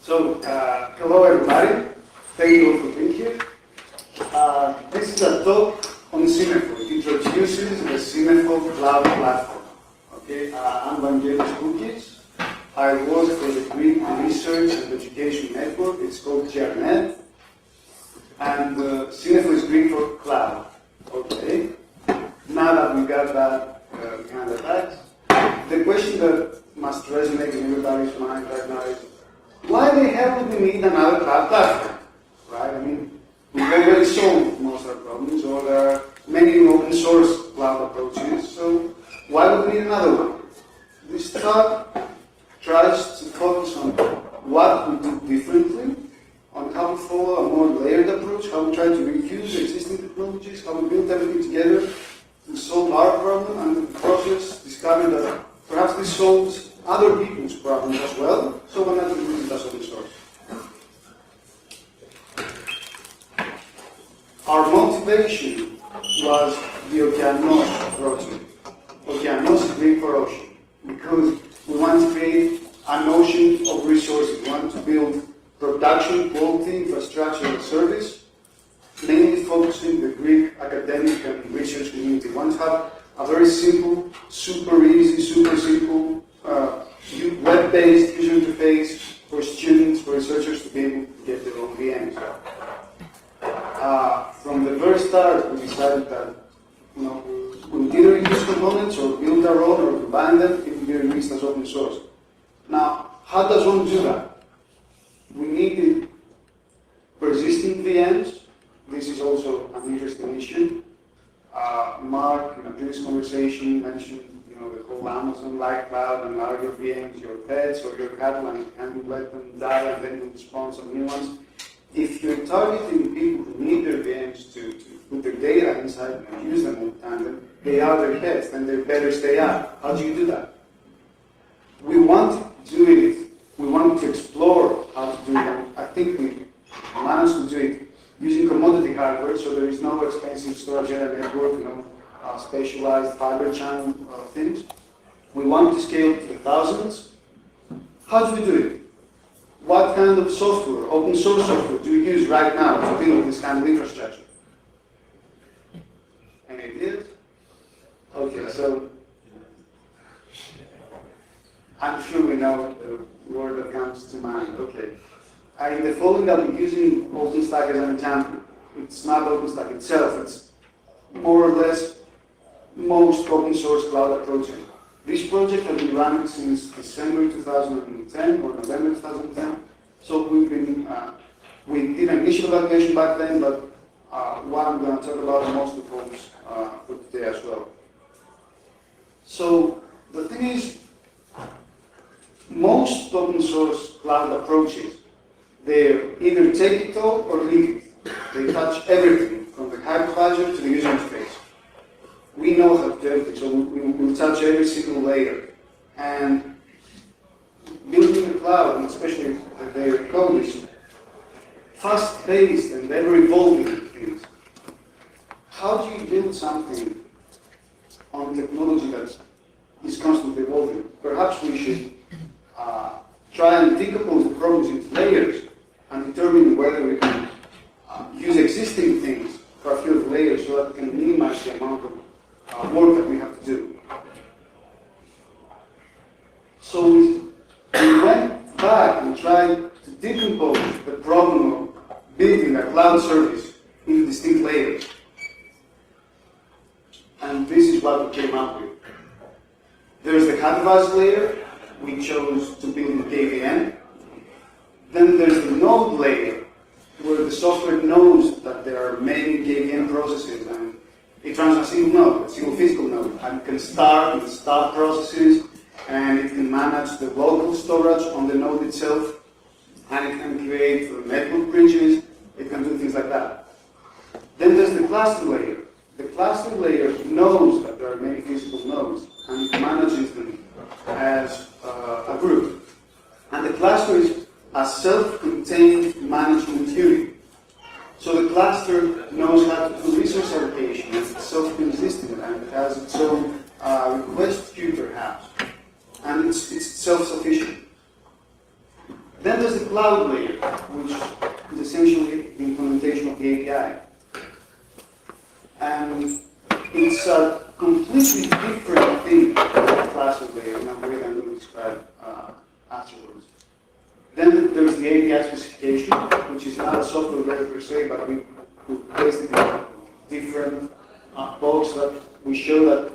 Hello everybody. Thank you all for being here. This is a talk on Synnefo. It introduces the Synnefo cloud platform. Okay, I'm Vangelis Koukis. I work for the Greek Research and Education Network. It's called GRNet. And Synnefo is Greek for cloud. Okay. Now that we got that behind the facts, the question that must resonate in everybody's mind right now is, why the hell do we need another cloud platform? Right? I mean, we've already solved most of our problems, or there are many open source cloud approaches, so why would we need another one? This talk tries to focus on what we do differently, on how we follow a more layered approach, how we try to reuse existing technologies, how we build everything together to solve our problem, and in the process discover that perhaps this solves other people's problems as well, so why not use it as open source? Our motivation was the Okeanos project. Okeanos is Greek for ocean, because we want to create an ocean of resources. We want to build production, quality, infrastructure, and service, mainly focusing the Greek academic and research community. We want to have a very simple, super easy, super simple, web-based user interface for students, for researchers to be able to get their own VMs. From the very start, we decided that we'll either use components or build our own or combine them. It will be released as open source. Now, how does one do that? We needed persistent VMs. This is also an interesting issue. Mark, in a previous conversation, mentioned the whole Amazon-like cloud, and are your VMs your pets or your cattle, and can you let them die and then you spawn some new ones? If you're targeting people who need their VMs to put their data inside and use them all the time, then they are their pets, then they better stay out. How do you do that? We want to do it. We want to explore how to do it. I think we managed to do it using commodity hardware, so there is no expensive storage area network, specialized fiber channel things. We want to scale to the thousands. How do we do it? What kind of software, open source software, do we use right now to build this kind of infrastructure? Any ideas? Okay, so I'm sure we know the word that comes to mind. Okay. In the following, I'll be using OpenStack as an example. It's not OpenStack itself, it's more or less most open source cloud approaches. This project has been running since December 2010 or November 2010. So we did an initial evaluation back then, but what I'm going to talk about most of those for today as well. So the thing is, most open source cloud approaches, they either take it all or leave it. They touch everything, from the hypervisor to the user interface. We know how to do everything, so we'll touch every single layer. And building a cloud, and especially their code, is fast-paced and ever-evolving things. How do you build something on technology that is constantly evolving? Perhaps we should try and decompose the problems into layers and determine whether we can use existing things for a few of the layers so that we can minimize the amount of work that we have to do. So we went back and tried to decompose the problem of building a cloud service into distinct layers. And this is what we came up with. There's the hypervisor layer. We chose to build in KVM. Then there's the node layer, where the software knows that there are many KVM processes, and it runs a single node, a single physical node, and it can start and stop processes, and it can manage the local storage on the node itself, and it can create network bridges, it can do things like that. Then there's the cluster layer. The cluster layer knows that there are many physical nodes, and it manages them as a group. And the cluster is a self-contained management unit. So the cluster knows how to do resource allocation, it's self-consistent, and it has its own request queue perhaps. And it's self-sufficient. Then there's the the cloud layer, which is essentially the implementation of the API. And it's a completely different thing from the classic layer in a way that we'll describe afterwards. Then there's the API specification, which is not a software layer per se, but we placed it in a different box that we show that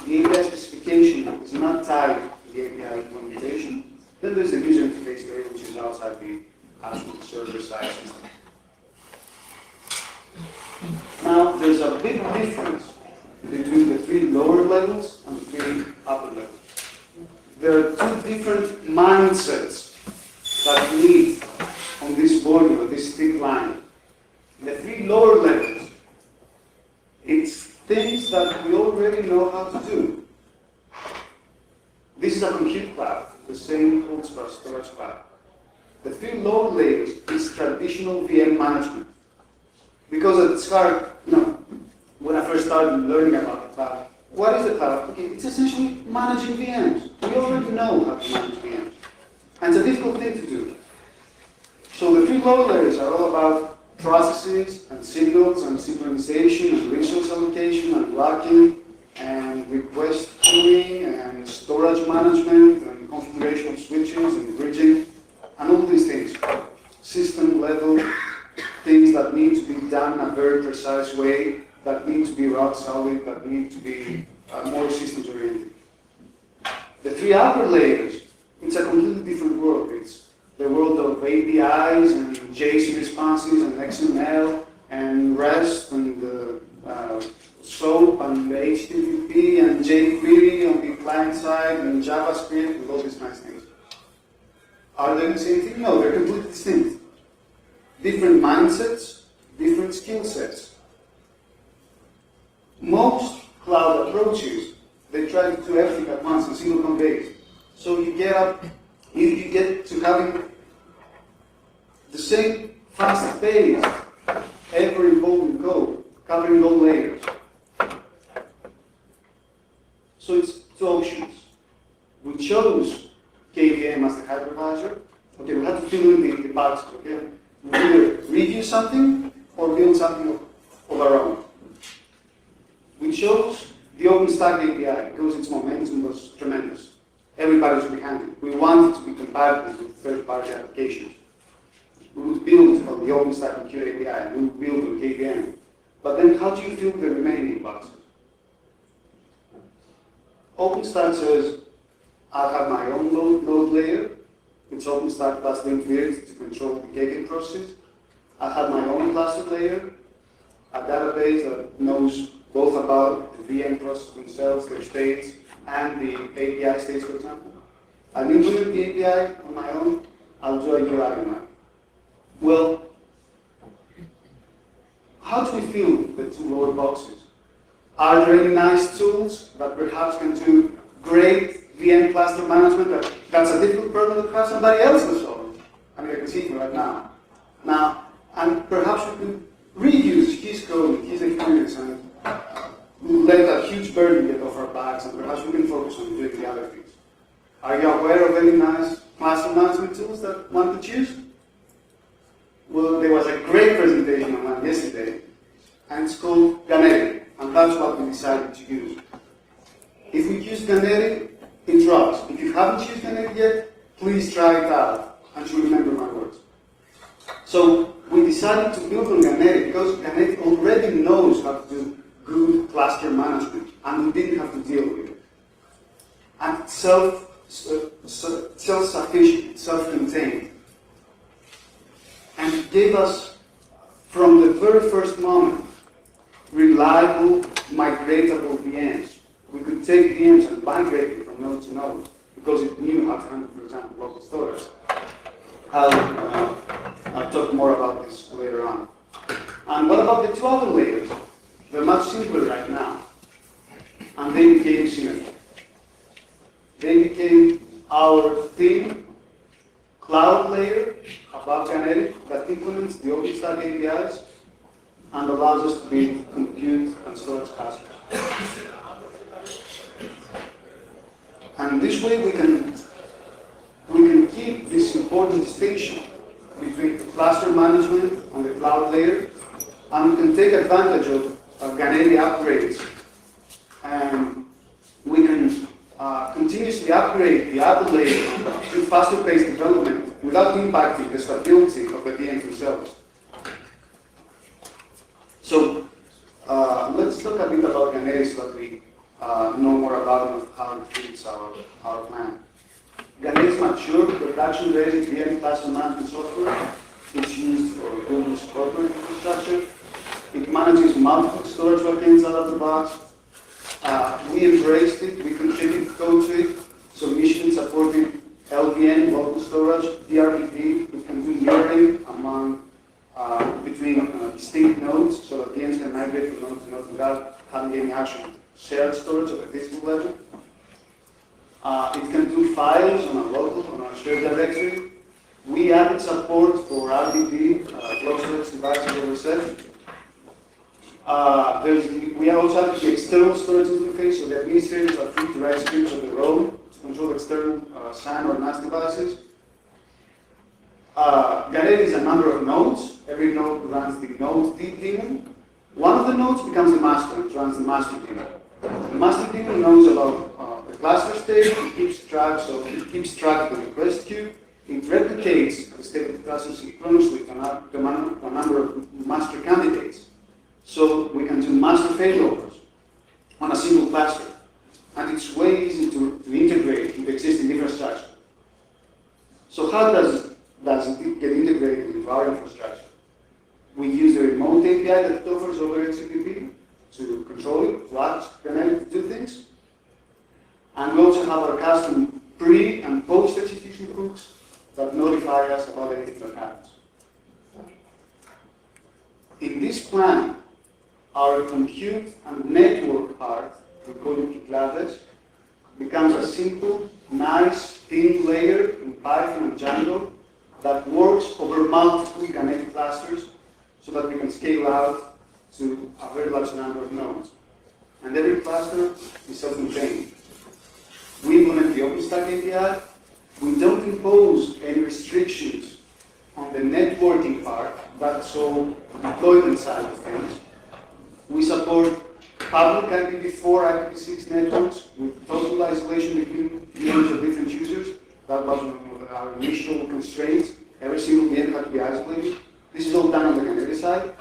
the API specification is not tied to the API implementation. Then there's the user interface layer, which is outside the actual server-side system. Now, there's a big difference between the three lower levels and the three upper levels. There are two different mindsets that we need on this board, or this thick line. The three lower levels, it's things that we already know how to do. This is a compute cloud, the same holds for a storage cloud. The three lower layers is traditional VM management. Because at the start, when I first started learning about the cloud, what is the cloud? Okay, it's essentially managing VMs. We already know how to manage VMs. And it's a difficult thing to do. So the three lower layers are all about processes and signals and synchronization and resource allocation and blocking and request queuing and storage management and configuration of switches and bridging and all these things. System level things that need to be done in a very precise way, that need to be rock solid, that need to be more systems oriented. The three upper layers, it's a completely different world. It's the world of APIs and JSON responses and XML and REST and SOAP and HTTP and jQuery on the client side and JavaScript and all these nice things. Are they the same thing? No, they're completely distinct. Different mindsets, different skill sets. Most cloud approaches, they try to do everything at once in single code base. So you get to having the same fast pace, ever evolving code, covering all layers. So it's two options. We chose KVM as the hypervisor. Okay, we had to fill in the boxes, okay? We either review something or build something of our own. We chose the OpenStack API because its momentum was tremendous. Everybody was behind it. We wanted to be compatible with third-party applications. We would build on the OpenStack and Qt API, and we would build on KVM. But then how do you fill the remaining boxes? OpenStack says, I have my own node layer. It's OpenStack plus linked virt to control the KK process. I have my own cluster layer, a database that knows both about the VM processes themselves, their states, and the API states, for example. I'll implement the API on my own. I'll do a UI on mine. Well, how do we fill the two lower boxes? Are there any nice tools that perhaps can do great VM cluster management? That's a difficult problem that perhaps somebody else can solve. I mean, I can see it right now. And perhaps we could reuse his code, his experience, and let a huge burden get off our backs, and perhaps we can focus on doing the other things. Are you aware of any nice cluster management tools that one could choose? Well, there was a great presentation on one yesterday, and it's called Ganeri, and that's what we decided to use. If we use Ganeri, it drops. If you haven't used Ganeri yet, please try it out, and you remember my words. So we decided to build on Ganeri because Ganeri already knows how to do good cluster management, and we didn't have to deal with it. And self-sufficient, self-contained. And it gave us, from the very first moment, reliable, migratable VMs. We could take VMs and migrate them from node to node because it knew how to handle, for example, local storage. I'll talk more about this later on. And what about the two other layers? They're much simpler right now. And they became Synnefo. They became our thin cloud layer above Ganeri that implements the OpenStack APIs and allows us to build compute and storage clusters. And this way we can keep this important distinction between cluster management and the cloud layer, and we can take advantage of Ganeti upgrades, and we can continuously upgrade the Apple layer to faster-paced development without impacting the stability of the VMs themselves. So let's talk a bit about Ganeti so that we know more about it and how it fits our plan. Ganeti is mature, production-ready VM cluster management software. It's used for Google's corporate infrastructure. It manages multiple storage backends out of the box. We embraced it, we contributed code to it, so initially supported LVN, local storage, DRPD. We can do mirroring between distinct nodes, so that VMs can migrate from node to node without having any actual shared storage at the physical level. It can do files on a shared directory. We added support for RDP, block storage devices over set. We also have the external storage interface, so the administrators are free to write scripts of their own to control external SAN or NAS devices. Ganeti is a number of nodes. Every node runs the node daemon. One of the nodes becomes the master and runs the master daemon. The master daemon knows about the cluster state. It keeps track of the request queue. It replicates the state of the cluster synchronously to a number of master candidates. So we can do master failovers on a single cluster. And it's way easy to integrate with existing infrastructure. So how does it get integrated into our infrastructure? We use the remote API that it offers over HTTP to control it, to ask Ganeti to do things. And we also have our custom pre- and post-execution hooks that notify us about anything that happens. In this plan, our compute and network part, we call it Kyklades, becomes a simple, nice, thin layer in Python and Django that works over multiple Ganeti clusters so that we can scale out to a very large number of nodes. And every cluster is self-contained. We implement the OpenStack API. We don't impose any restrictions on the networking part, that's all deployment side of things. We support public IPv4, IPv6 networks with total isolation between VMs of different users. That was one of our initial constraints. Every single VM had to be isolated. This is all done on the Ganeti side.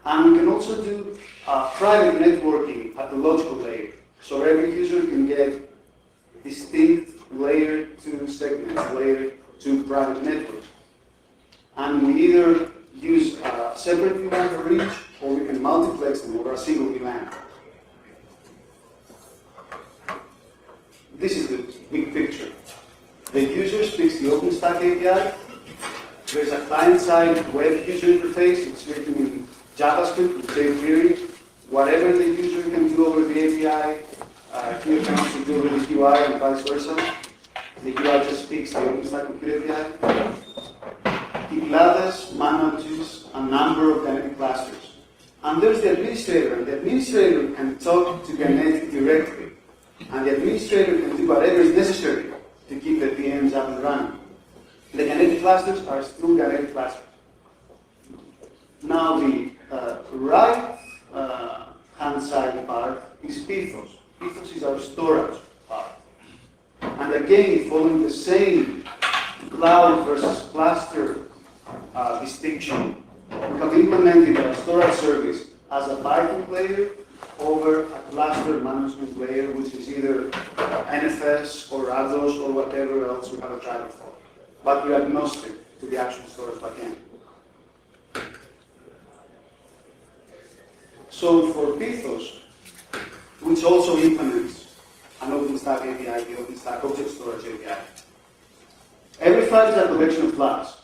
And we can also do private networking at the logical layer. So every user can get distinct layer 2 segments, layer 2 private networks. And we either use a separate VLAN for each, or we can multiplex them over a single VLAN. This is the big picture. The user speaks the OpenStack API. There's a client-side web user interface. It's written in JavaScript with jQuery. Whatever the user can do over the API, he can also do over the UI and vice versa. The UI just speaks the OpenStack Compute API. Kyklades manages a number of Ganeti clusters. And there's the administrator, and the administrator can talk to Ganeti directly. And the administrator can do whatever is necessary to keep the VMs up and running. The Ganeti clusters are still Ganeti clusters. Now the right hand side part is Pithos. Pithos is our storage part. And again, following the same cloud versus cluster distinction, we have implemented a storage service as a Python layer over a cluster management layer, which is either NFS or ADOS or whatever else we have a driver for. But we are agnostic to the actual storage backend. So for Pithos, which also implements an OpenStack API, the OpenStack Object Storage API, every file is a collection of blocks.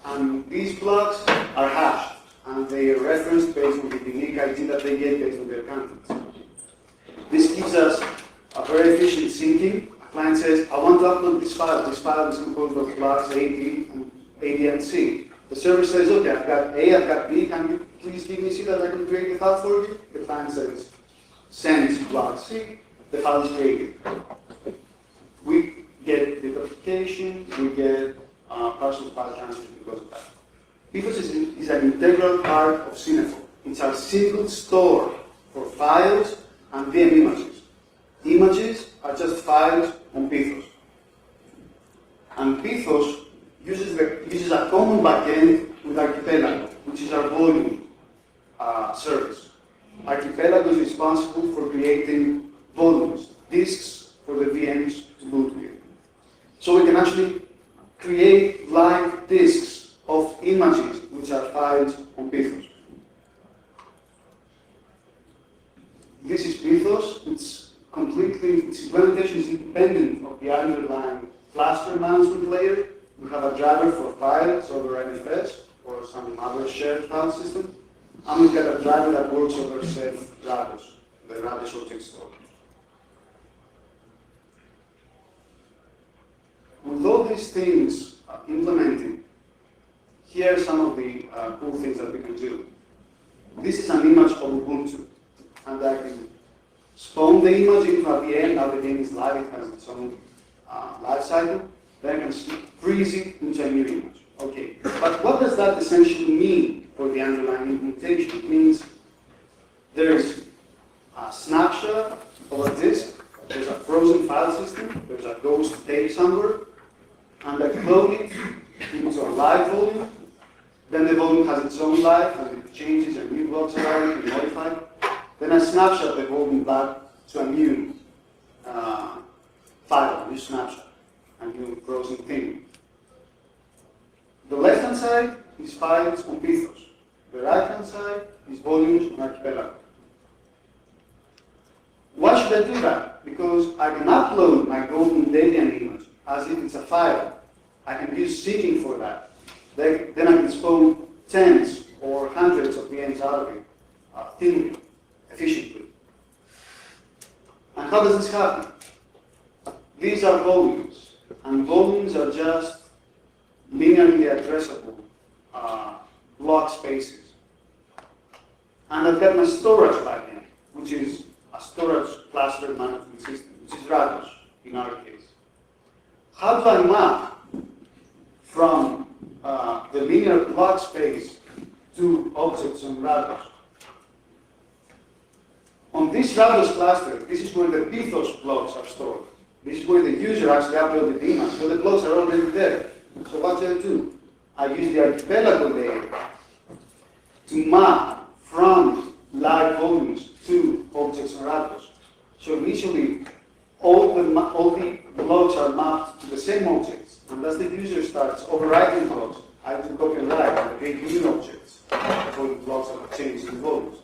And these blocks are hashed, and they are referenced based on the unique ID that they get based on their contents. This gives us a very efficient syncing. A client says, I want to upload this file. This file is composed of blocks A, B, and C. The server says, okay, I've got A, I've got B. Can you please give me C that I can create the file for you? The client says, sends block C. The file is created. We get the notification, we get partial file transfers because of that. PFOS is an integral part of Synnefo. It's our single store for files and VM images. Images are just files on PFOS. And PFOS uses a common backend with Archipelago, which is our volume service. Archipelago is responsible for creating volumes, disks for the VMs to boot with. So we can actually create live disks of images, which are files on PFOS. This is PFOS. Its implementation is independent of the underlying cluster management layer. We have a driver for files over NFS or some other shared file system. And we've got a driver that works over safe drivers, the Radius object store. With all these things implemented, here are some of the cool things that we can do. This is an image of Ubuntu, and I can spawn the image into a VM. Now the VM is live, it has its own life cycle. Then I can freeze it into a new image. Okay, but what does that essentially mean for the underlying implementation? It means there's a snapshot of a disk, there's a frozen file system, there's a ghost tape somewhere, and I clone it into a live volume. Then the volume has its own life, and it changes, and new blocks are added and modified. Then I snapshot the volume back to a new file, a new snapshot, a new frozen thing. The left-hand side is files on PFOS. The right-hand side is volumes on Archipelago. Why should I do that? Because I can upload my golden Debian image as if it's a file. I can use seeking for that. Then I can spawn tens or hundreds of VMs out of it thinly, efficiently. And how does this happen? These are volumes, and volumes are just linearly addressable block spaces. And I've got my storage backend, which is a storage cluster management system, which is Radius in our case. How do I map from the linear block space to objects on Radius? On this Radius cluster, this is where the PFOS blocks are stored. This is where the user actually uploaded the image, so the blocks are already there. So what do I do? I use the Archipelago layer to map from live volumes to objects on Radius. So initially, all the blocks are mapped to the same objects, and as the user starts overwriting blocks, I have to copy and write and create new objects for the blocks that are changed in volumes.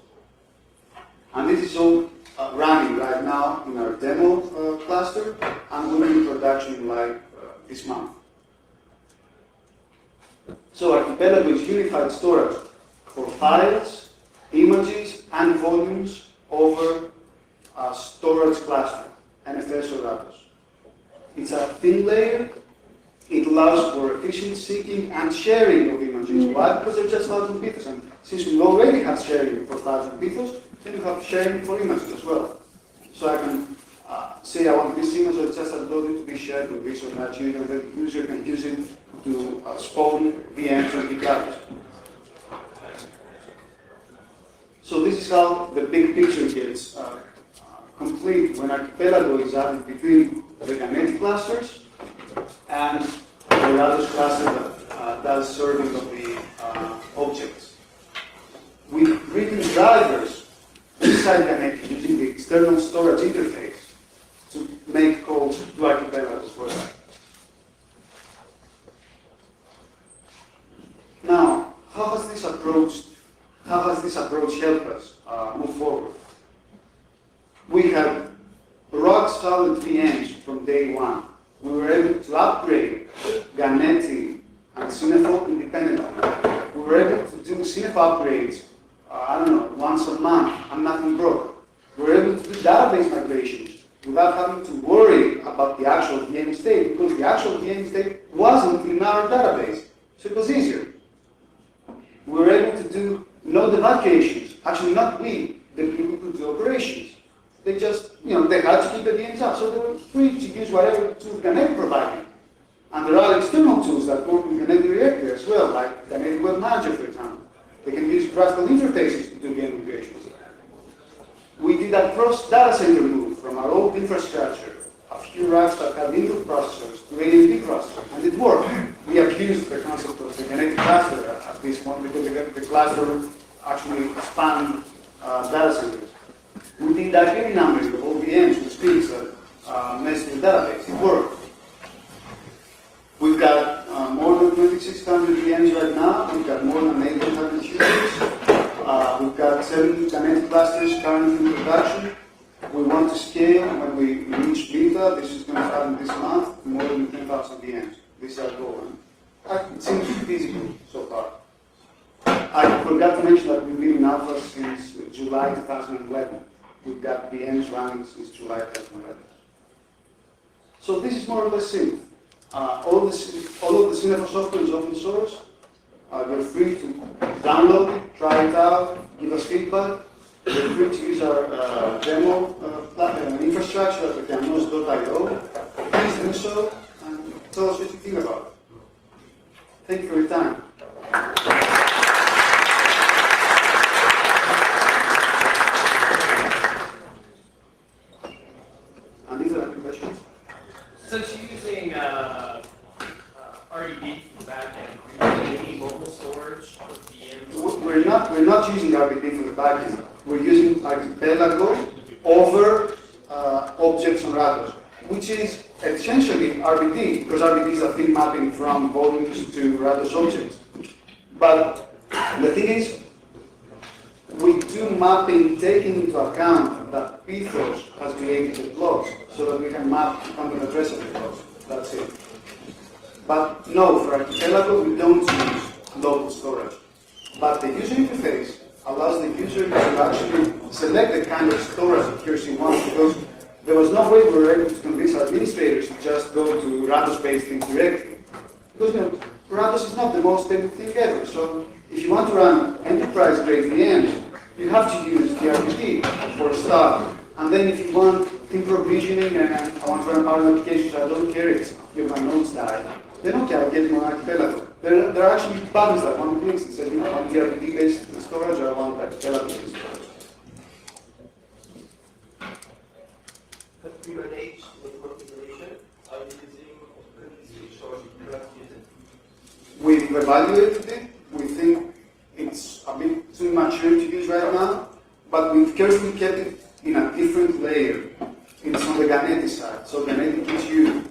And this is all running right now in our demo cluster, and will be in production like this month. So Archipelago is unified storage for files, images, and volumes over a storage cluster, NFS or Radius. It's a thin layer. It allows for efficient seeking and sharing of images. Why? Because they're just files and PFOS. And since we already have sharing for files and PFOS, then you have sharing for images as well. So I can say I want this image that's just uploaded to be shared with this or that user, and the user can use it to spawn VMs and GitLabs. So this is how the big picture gets complete when Archipelago is added between the Ganeti clusters and the Radius cluster that does serving of the objects. We've written drivers inside Ganeti using the external storage interface to make calls to Archipelago for that. Now, how has this approach helped us move forward? We have rock solid VMs from day one. We were able to upgrade Ganeti and Synnefo independently. We were able to do Synnefo upgrades, once a month, and nothing broke. We were able to do database migrations without having to worry about the actual VM state, because the actual VM state wasn't in our database, so it was easier. We were able to do node evacuations. Actually, not we, the people who do operations. They just, they had to keep the VMs up, so they were free to use whatever tools Ganeti provided. And there are external tools that work with Kinetic directly as well, like Kinetic Web Manager, for example. They can use graphical interfaces to do game integrations. We did a cross data center move from our old infrastructure, a few racks that had Intel processors, to AMD processors, and it worked. We abused the concept of the Kinetic cluster at this point because the cluster actually spanned data centers. We did that any numbers of OVMs with speeds that messed with the database. It worked. We've got more than 2,600 VMs right now. We've got more than 800 users. We've got 7 Kinetic clusters currently in production. We want to scale when we reach beta. This is going to happen this month, to more than 10,000 VMs. This is our goal. It seems feasible so far. I forgot to mention that we've been in alpha since July 2011. We've got VMs running since July 2011. So this is more or less it. All of the Synnefo software is open source. You're free to download it, try it out, give us feedback. You're free to use our demo infrastructure at thecanos.io. Please do so and tell us what you think about it. Thank you for your time. And these are the questions. Since you're using RDB for the backend, are you using any local storage for VMs? We're not using RDB for the backend. We're using archipelago over objects on Rados, which is essentially RDB, because RDB is a thin mapping from volumes to Rados objects. But the thing is, we do mapping taking into account that Pithos has created the blocks so that we can map content address of the blocks. That's it. But no, for Archipelago, we don't use local storage. But the user interface allows the user to actually select the kind of storage that he or she wants, because there was no way we were able to convince our administrators to just go to Rados-based things directly. Because Rados is not the most stable thing ever. So if you want to run enterprise-grade VMs, you have to use the RDP for a start. And then if you want thin provisioning and I want to run our applications, I don't care if my nodes die, then okay, I'll get more Archipelago. There are actually buttons that one clicks and says, I want the RDP-based storage or I want Archipelago-based storage. For Kubernetes network migration, are you using open switch or you cannot use it? We've evaluated it. We think it's a bit too mature to use right now, but we've carefully kept it in a different layer. It's on the Ganeti side. So Ganeti gives you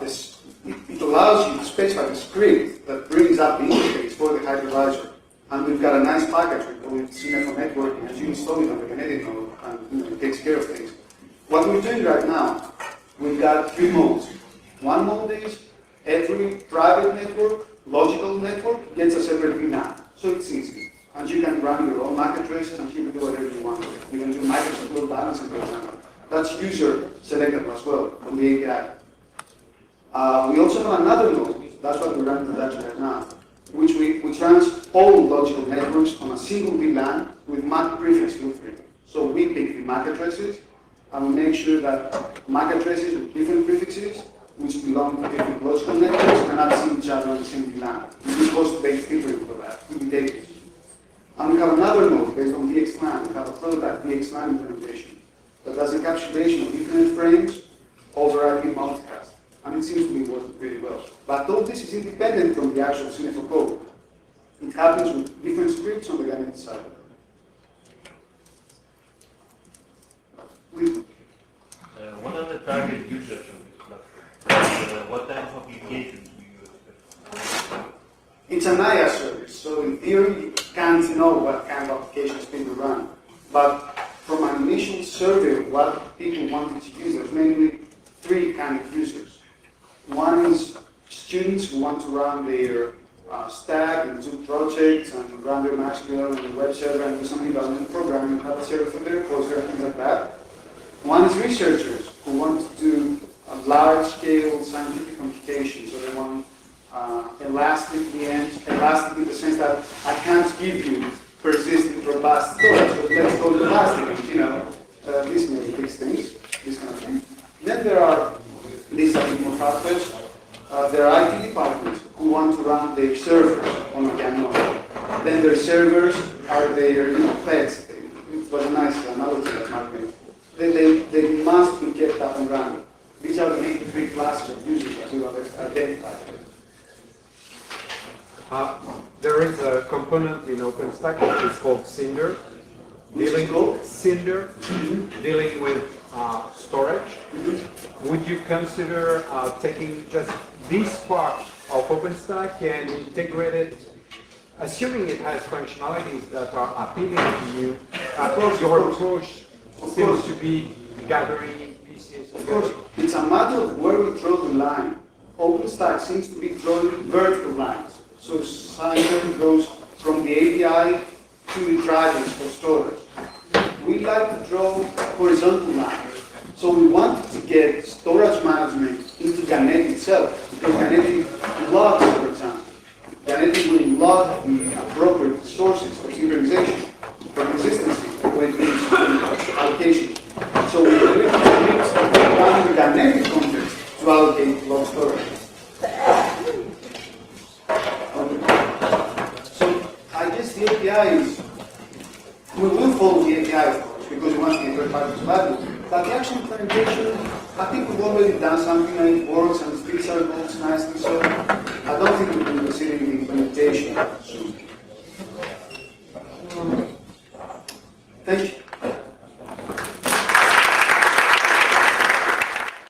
this. It allows you to specify the script that brings up the interface for the hypervisor. And we've got a nice package we call it Synnefo networking, as you install it on the Ganeti node, and it takes care of things. What we're doing right now, we've got 3 modes. One mode is every private network, logical network, gets a separate VLAN. So it's easy. And you can run your own MAC addresses and you can do whatever you want. You can do Microsoft load balancing, for example. That's user selectable as well from the API. We also have another node, that's what we're running production right now, which runs all logical networks on a single VLAN with MAC prefix filtering. So we pick the MAC addresses and we make sure that MAC addresses with different prefixes, which belong to different logical networks, cannot see each other on the same VLAN. We use host-based filtering for that, with data. And we have another node based on VXLAN. We have a prototype VXLAN implementation that does encapsulation of different frames over IP multicast. And it seems to be working pretty well. But all this is independent from the actual Synnefo code. It happens with different scripts on the Ganeti side. What are the target users of this platform? What type of applications do you expect? It's an IaaS service, so in theory you can't know what kind of applications people run. But from an initial survey of what people wanted to use, there's mainly 3 kind of users. One is students who want to run their stack and do projects and run their MySQL and the web server and do some development programming, have a server for their Postgres and things like that. One is researchers who want to do a large-scale scientific computation, so they want elastic VMs, elastic in the sense that I can't give you persistent, robust storage, but let's go to elastic, this may fix things, this kind of thing. Then there are these are more far-fetched there are IT departments who want to run their servers on OKI node. Then their servers are their pets. It was a nice analogy that Mark made. They must be kept up and running. These are the main three classes of users that we have identified. There is a component in OpenStack which is called Cinder. Dealing with storage. Would you consider taking just this part of OpenStack and integrate it, assuming it has functionalities that are appealing to you? Your approach seems to be gathering pieces. Of course, it's a matter of where we draw the line. OpenStack seems to be drawing vertical lines. So Cinder goes from the API to the drivers for storage. We like to draw horizontal lines. So we wanted to get storage management into Ganeti itself, because Ganeti logs, for example. Ganeti will log the appropriate sources of synchronization, for consistency, when it comes to allocation. So we really need to run the Ganeti context to allocate log storage. So I guess the API is, we will follow the API, of course, because we want to get third parties value. But the actual implementation, I think we've already done something and it works and it fits our goals nicely. So I don't think we will be considering the implementation. So